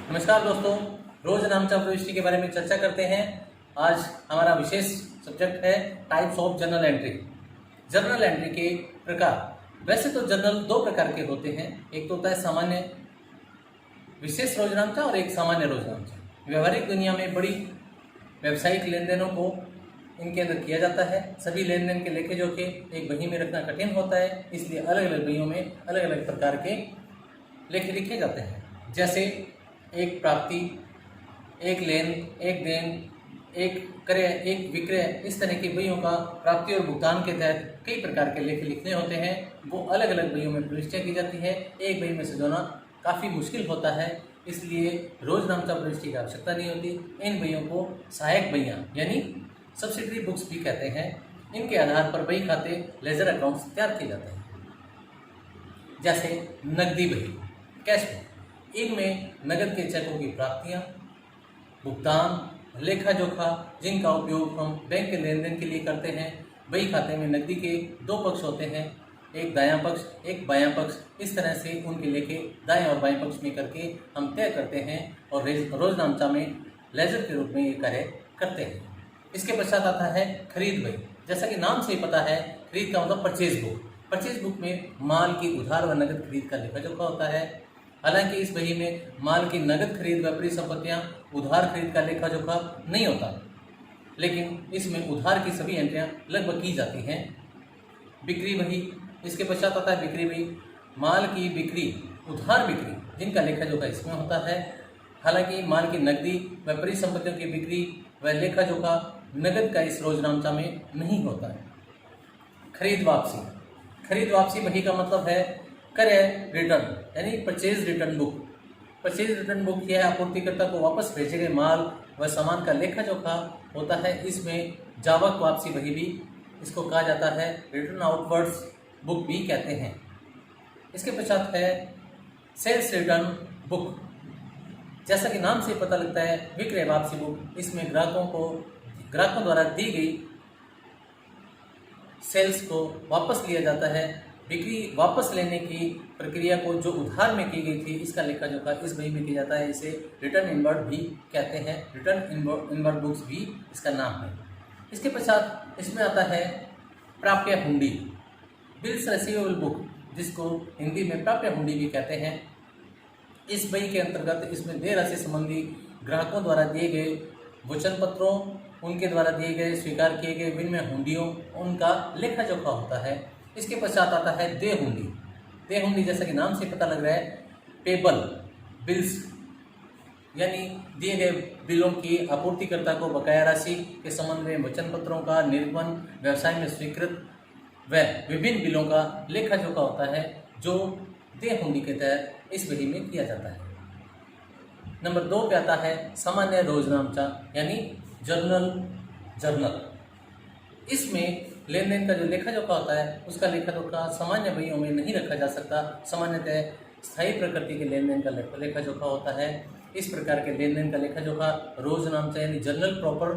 नमस्कार दोस्तों, रोज नामचा प्रविष्टि के बारे में चर्चा करते हैं। आज हमारा विशेष सब्जेक्ट है types of journal entry. Journal entry के प्रकार। वैसे तो जर्नल दो प्रकार के होते हैं, एक तो होता है सामान्य विशेष रोजनामचा और एक सामान्य रोजनामचा। व्यवहारिक दुनिया में बड़ी व्यावसायिक लेन देनों को इनके अंदर किया जाता है। सभी लेन देन के लेखे जोखे एक बही में रखना कठिन होता है, इसलिए अलग अलग बहियों में अलग अलग प्रकार के लेखे लिखे जाते हैं। जैसे एक प्राप्ति, एक लेन, एक देन, एक क्रय, एक विक्रय, इस तरह की बहियों का प्राप्ति और भुगतान के तहत कई प्रकार के लेखे लिखने होते हैं। वो अलग अलग बहियों में प्रविष्टियाँ की जाती है। एक बही में सजोना काफ़ी मुश्किल होता है, इसलिए रोज नामचा प्रविष्टि की आवश्यकता नहीं होती। इन बहियों को सहायक बहियाँ यानी सब्सिडरी बुक्स भी कहते हैं। इनके आधार पर बही खाते लेजर अकाउंट्स तैयार किए जाते हैं। जैसे नकदी बही, कैश बुक, इनमें नगद के चेकों की प्राप्तियां, भुगतान, लेखा जोखा जिनका उपयोग हम बैंक के लेन देन के लिए करते हैं। बही खाते में नकदी के दो पक्ष होते हैं, एक दायां पक्ष, एक बायां पक्ष। इस तरह से उनके लेखे दाएं और बाएं पक्ष में करके हम तय करते हैं और रोजनामचा में लेजर के रूप में ये कार्य करते हैं। इसके पश्चात आता है खरीद बही। जैसा कि नाम से ही पता है, खरीद का मतलब परचेज बुक। परचेज बुक में माल की उधार व नगद खरीद का लेखा जोखा होता है। हालांकि इस बही में माल की नगद खरीद व परिसंपत्तियां उधार खरीद का लेखा जोखा नहीं होता, लेकिन इसमें उधार की सभी एंट्रियां लगभग की जाती हैं। बिक्री बही, इसके पश्चात आता है बिक्री बही। माल की बिक्री, उधार बिक्री जिनका लेखा जोखा इसमें होता है। हालांकि माल की नकदी व परिसंपत्तियों की बिक्री व लेखा जोखा नगद का इस रोजनामचा में नहीं होता है। खरीद वापसी, खरीद वापसी बही का मतलब है क्रय रिटर्न यानी purchase return book. Purchase return book यह आपूर्तिकर्ता को वापस भेजे गए माल व सामान का लेखा जोखा होता है। इसमें जावक वापसी बही भी इसको कहा जाता है, रिटर्न आउटवर्ड्स बुक भी कहते हैं। इसके पश्चात है सेल्स रिटर्न बुक। जैसा कि नाम से पता लगता है, विक्रय वापसी बुक। इसमें ग्राहकों द्वारा दी गई सेल्स को वापस लिया जाता है। बिक्री वापस लेने की प्रक्रिया को जो उधार में की गई थी, इसका लेखा जोखा इस बही में किया जाता है। इसे रिटर्न इनवर्ड भी कहते हैं। रिटर्न इनवर्ड बुक्स भी इसका नाम है। इसके पश्चात इसमें आता है प्राप्य हुंडी, बिल्स रिसीवेबल बुक, जिसको हिंदी में प्राप्य हुंडी भी कहते हैं। इस बही के अंतर्गत इसमें देय राशि संबंधी ग्राहकों द्वारा दिए गए वचन पत्रों, उनके द्वारा दिए गए स्वीकार किए गए विनिमय हुंडियों, उनका लेखा जोखा होता है। इसके पश्चात आता है देय हुंडी। देय हुंडी जैसा कि नाम से पता लग रहा है, पेबल बिल्स यानी दिए गए बिलों की आपूर्तिकर्ता को बकाया राशि के संबंध में वचन पत्रों का निरूपण, व्यवसाय में स्वीकृत व विभिन्न बिलों का लेखा जोखा होता है, जो देय हुंडी के तहत इस बही में किया जाता है। नंबर 2 पे आता है सामान्य रोजनामचा यानी जर्नल। इसमें लेन देन का जो लेखा जोखा होता है, उसका लेखा जोखा सामान्य बहियों में नहीं रखा जा सकता। सामान्यतः स्थायी प्रकृति के लेन देन का लेखा जोखा होता है। इस प्रकार के लेन देन का लेखा जोखा रोजनामचा यानी जर्नल प्रॉपर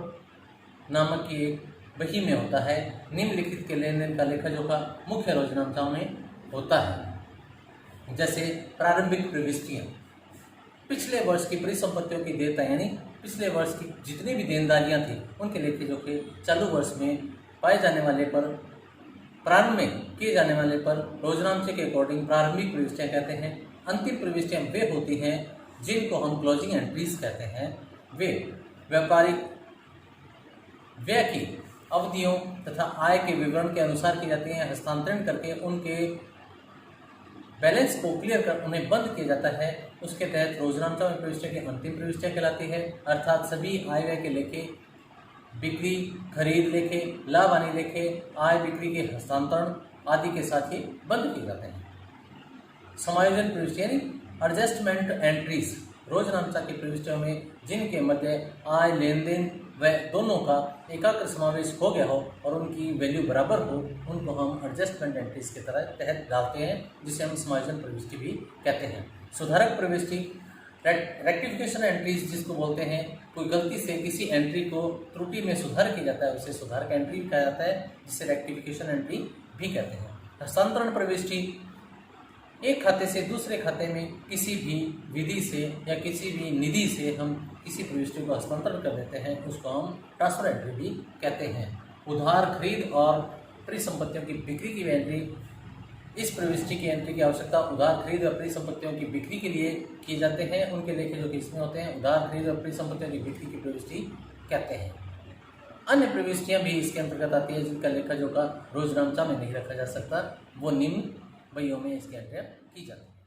नामक की एक बही में होता है। निम्नलिखित के लेन देन का लेखा जोखा मुख्य रोजनामचाओं में होता है। जैसे प्रारंभिक प्रविष्टियाँ, पिछले वर्ष की परिसंपत्तियों की देयता यानी पिछले वर्ष की जितनी भी देनदारियां थी, उनके लेखे जोखे चालू वर्ष में पाए जाने वाले पर, प्रारंभ में किए जाने वाले पर रोजनामचे के अकॉर्डिंग प्रारंभिक प्रविष्टियाँ कहते हैं। अंतिम प्रविष्टियाँ वे होती हैं जिनको हम क्लोजिंग एंट्रीज कहते हैं। वे व्यापारिक व्यय की अवधियों तथा आय के विवरण के अनुसार की जाती हैं। हस्तांतरण करके उनके बैलेंस को क्लियर कर उन्हें बंद किया जाता है। उसके तहत रोजनामचा में प्रविष्टियाँ की अंतिम प्रविष्टियाँ कहलाती है। अर्थात सभी आय व्यय के लेखे, बिक्री खरीद लेखे, लाभ हानि लेखे, आय बिक्री के हस्तांतरण आदि के साथ ही बंद किए जाते हैं। समायोजन प्रविष्टियाँ यानी एडजस्टमेंट एंट्रीज, रोजनामचा की प्रविष्टियों में जिनके मध्य आय लेन देन व दोनों का एकाग्र समावेश हो गया हो और उनकी वैल्यू बराबर हो, उनको हम एडजस्टमेंट एंट्रीज के तहत डालते हैं, जिसे हम समायोजन प्रविष्टि भी कहते हैं। सुधारक प्रविष्टि, रेक्टिफिकेशन एंट्रीज जिसको बोलते हैं, कोई गलती से किसी एंट्री को त्रुटि में सुधार किया जाता है, उसे सुधारक एंट्री कहा जाता है, जिसे रेक्टिफिकेशन एंट्री भी कहते हैं। हस्तांतरण प्रविष्टि, एक खाते से दूसरे खाते में किसी भी विधि से या किसी भी निधि से हम किसी प्रविष्टि को हस्तांतरण कर देते हैं, उसको हम ट्रांसफर एंट्री भी कहते हैं। उधार खरीद और परिसंपत्तियों की बिक्री की एंट्री, इस प्रविष्टि की एंट्री की आवश्यकता उधार खरीद और परिसंपत्तियों की बिक्री के लिए किए जाते हैं। उनके लेखे जो कि इसमें होते हैं उधार खरीद और परिसंपत्तियों की बिक्री की प्रविष्टि कहते हैं। अन्य प्रविष्टियां भी इसके अंतर्गत आती है जिनका लेखा जोखा रोजनामचा में नहीं रखा जा सकता, वो निम्न वहियों में इसकी एंट्रियां की जाती है।